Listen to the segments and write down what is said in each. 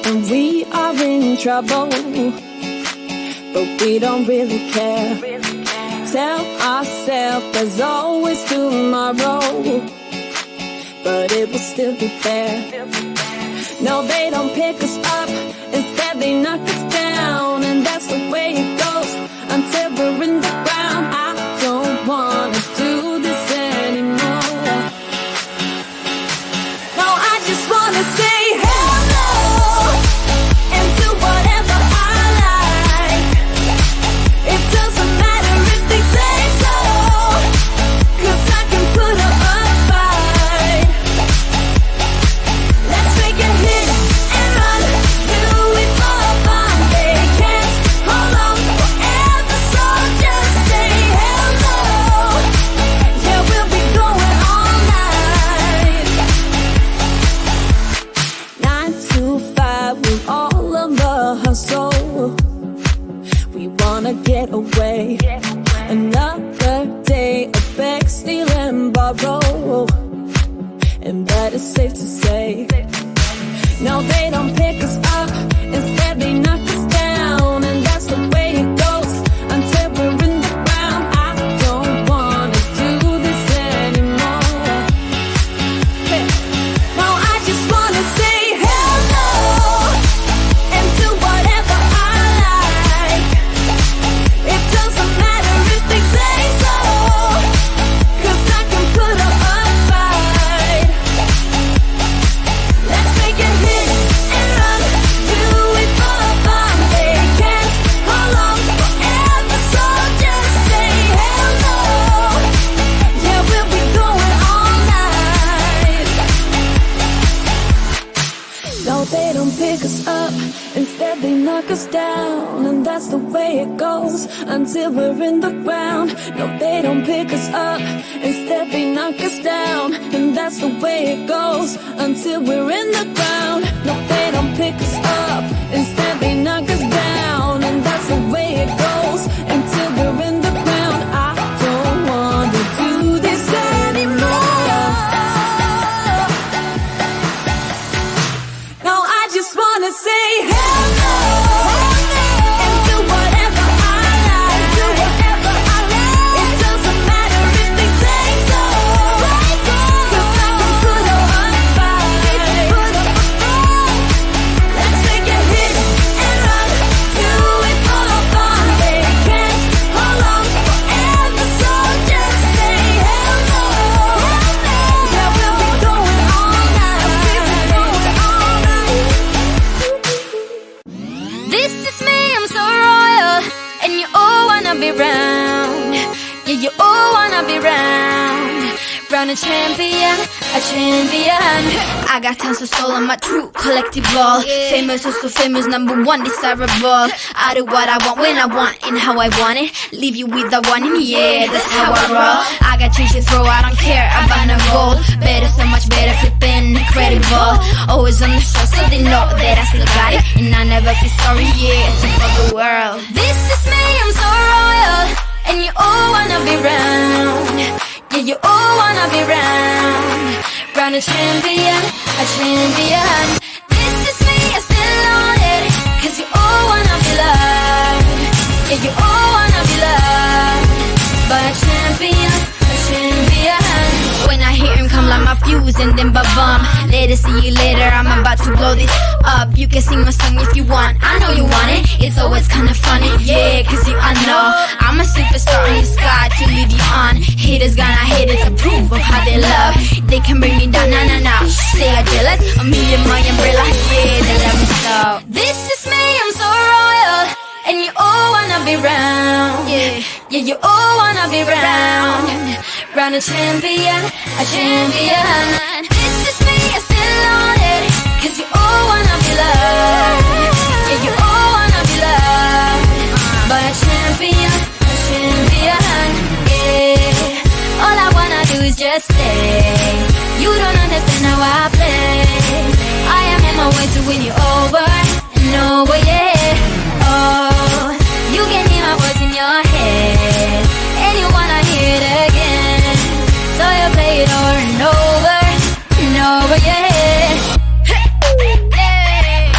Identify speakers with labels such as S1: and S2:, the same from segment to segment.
S1: and we are in trouble, but we don't really care. Tell ourselves there's always tomorrow, but it will still be there. No, they don't pick us up, instead they knock us down, and that's the way it goes until we're in the ground. I don't wanna do this anymore. No, I just wanna say hello and do whatever I like. It doesn't matter if they say so, 'cause I can put up a fight. Let's make a hit and run, do it for fun. They can't hold on forever, so just say hello. Yeah, we'll be going all night. 9 to 5, we're all on the hustle. We wanna get away. Another day of beg, steal and borrow, and that is safe to say. No, they don't pick us up, instead they knock us down, and that's the way it goes until we're in the ground. I don't wanna do this anymore. Hey. No, I just wanna say hello and do whatever I like. It doesn't matter if they say so, 'cause I can put up a fight. Let's make a hit and run, do it for fun. They can't hold on forever, so just say hello. Yeah, we'll be going all night. No, they don't pick us up, instead they knock us down, and that's the way it goes until we're in the ground. No, they don't pick us up, instead they knock us down, and that's the way it goes until we're in the ground. No, they don't pick us up, instead they knock us down, and that's the way it goes until we're in the ground. I don't want to do this anymore. No, I just wanna say hello and do whatever I like. It doesn't matter if they say so, 'cause I can put up a fight. Let's make a hit and run, do it for fun. They can't hold on forever, so just say hello. Yeah, we'll be going all night.
S2: This is me, I'm so royal, and you all wanna be round. Yeah, you all wanna be round. Round a champion, a champion. I got tons of soul on my true collectible. Famous, so famous, #1 desirable. I do what I want when I want and how I want it. Leave you with the one in, yeah, that's how I roll. I got change to throw, I don't care about no gold. Better, so much better, flipping incredible. Always on the show, so they know that I still got it, and I never feel sorry, yeah, top of the world. This is me, I'm so royal, and you all wanna be round. Yeah, you all wanna be round. Round a champion, a champion. This is me, I still on it, 'cause you all wanna be loved. Yeah, you all wanna be loved by a champion, a champion. When I hear him come like my fuse and then ba-bum. Later, see you later, I'm about to blow this up. You can sing my song if you want, I know you want it. It's always kinda funny, yeah, 'cause you I know I'm a superstar in the sky to lead you on. Haters gonna hate it to prove of how they love. They can bring me down, nah, nah, nah. They are jealous of me and my umbrella, yeah, they love me so. This is me, I'm so royal, and you all wanna be round. Yeah, yeah, you all wanna be round. Round a champion, a champion. This is me, I still on it, 'cause you all wanna be loved. Yeah, you all wanna be loved by a champion, a champion. Yeah, all I wanna do is just stay. You don't understand how I play. I am on my way to win you over and over, yeah. Oh, you can hear my voice in your head, and you wanna hear it again. So you play it over and over and over, yeah. Hey.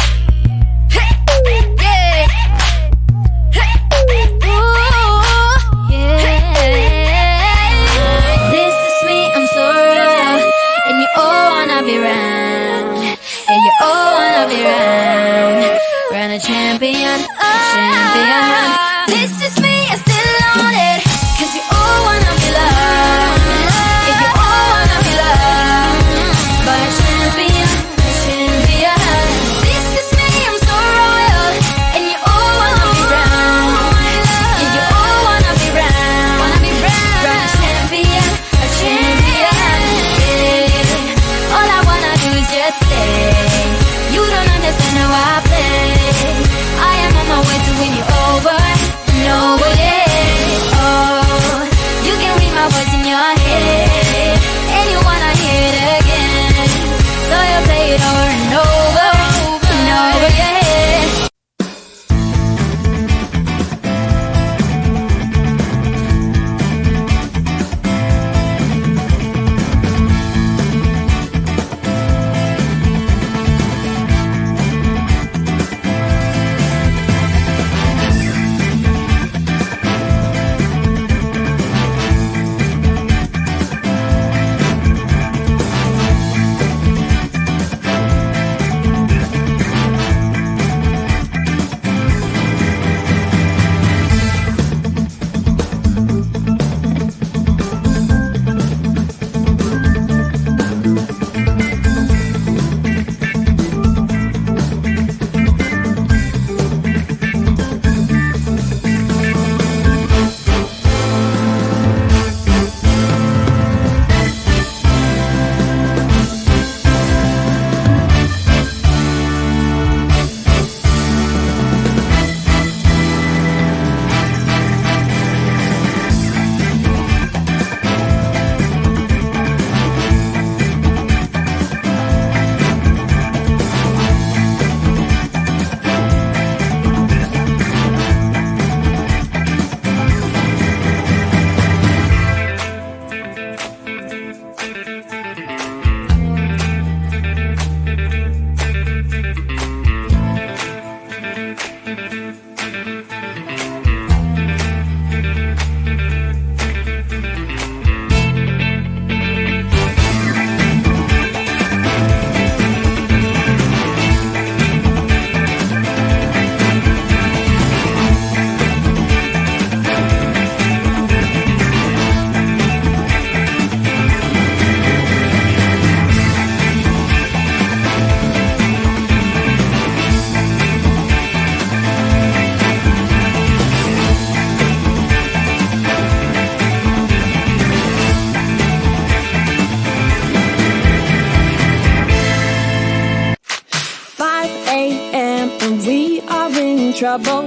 S1: trouble,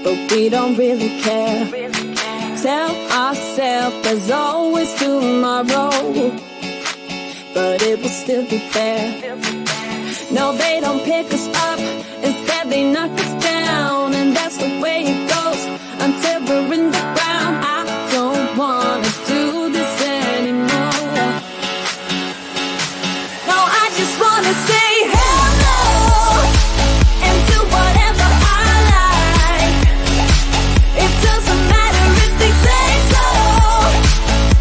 S1: but we don't really care. Tell ourselves there's always tomorrow, but it will still be there. No, they don't pick us up, instead they knock us down, and that's the way it goes until we're in the ground. I don't wanna do this anymore. No, I just wanna say hello and do whatever I like. It doesn't matter if they say so,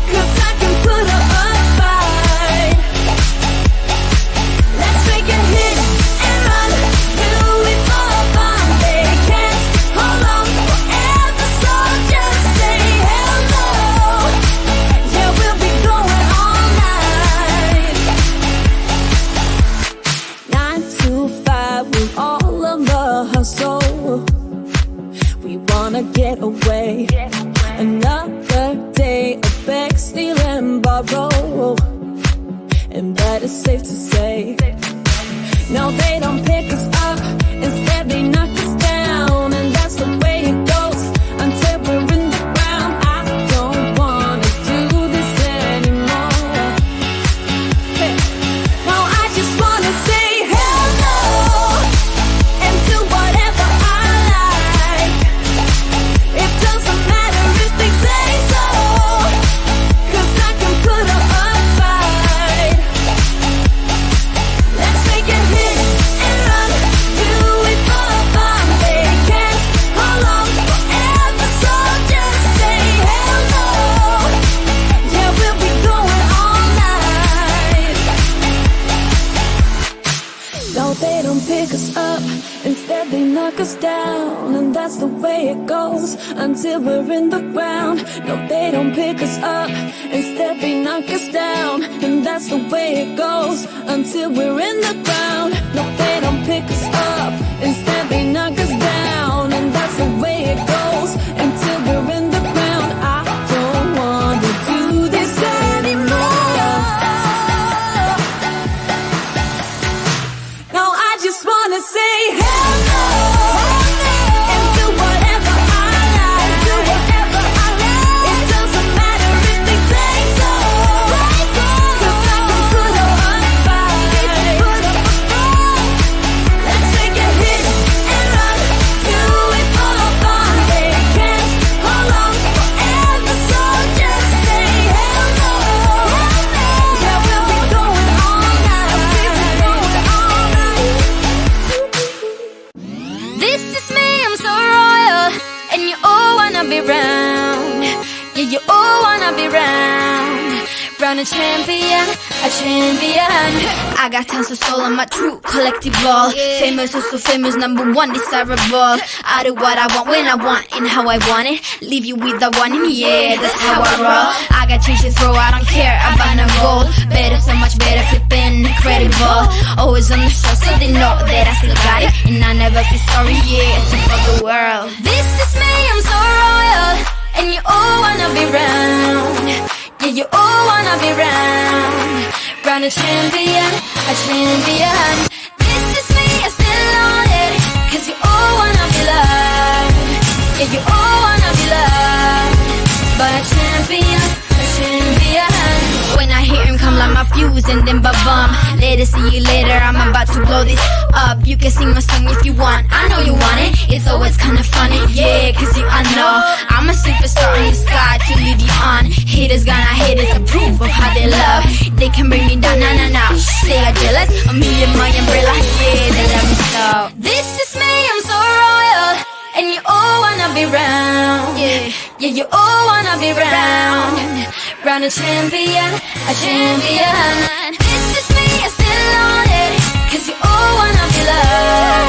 S1: 'cause I can put up a fight. Let's make a hit and run, do it for fun. They can't hold on forever, so just say hello. Yeah, we'll be going all night. 9 to 5 with all of the hustle. We wanna get away. Another day of beg, steal and borrow, and that is safe to say. No, they don't pick us up, instead they knock us down, and that's the way it goes until we're in the ground. I don't wanna do this anymore. Hey. No, I just wanna say hello and do whatever I like. It doesn't matter if they say so, 'cause I can put up a fight. Let's make a hit and run, do it for fun. They can't hold on forever, so just say hello. Yeah, we'll be going all night. No, they don't pick us up, instead they knock us down, and that's the way it goes until we're in the ground. No, they don't pick us up, instead they knock us down, and that's the way it goes until we're in the ground. No, they don't pick us up, instead they knock us down, and that's the way it goes until we're in the ground. I don't wanna do this anymore. No, I just wanna say hello and do whatever I like. It doesn't matter if they say so, 'cause I can put up a fight. Let's make a hit and run, do it for fun. They can't hold on forever, so just say hello. Yeah, we'll be going all night.
S2: This is me, I'm so royal, and you all wanna be round. Yeah, you all wanna be round. Round a champion, a champion. I got tons of soul on my true collectible. Famous, also famous, #1 desirable. I do what I want when I want and how I want it. Leave you with the one, and yeah, that's how I roll. I got changes, bro, I don't care about no gold. Better, so much better, flipping incredible. Always on the show, so they know that I still got it, and I never feel sorry, yeah, to all the world. This is me, I'm so royal, and you all wanna be round. Yeah, you all wanna be round. Round a champion, a champion. This is me, I'm still on it, 'cause you all wanna be loved. Yeah, you all wanna be loved by a champion, a champion. When I hear him come like my fuse and then ba-bum. Later, see you later, I'm about to blow this up. You can sing my song if you want, I know you want it. It's always kinda funny, yeah, 'cause I know I'm a superstar in the sky to lead you on. Haters gonna hate us, approve of how they love. They can bring me down, nah, nah, nah. They are jealous of me and my umbrella, yeah, they love me so. This is me, I'm so royal, and you all wanna be round. Yeah, yeah, you all wanna be round. Round a champion, a champion. This is me, I'm still on it, 'cause you all wanna be loved.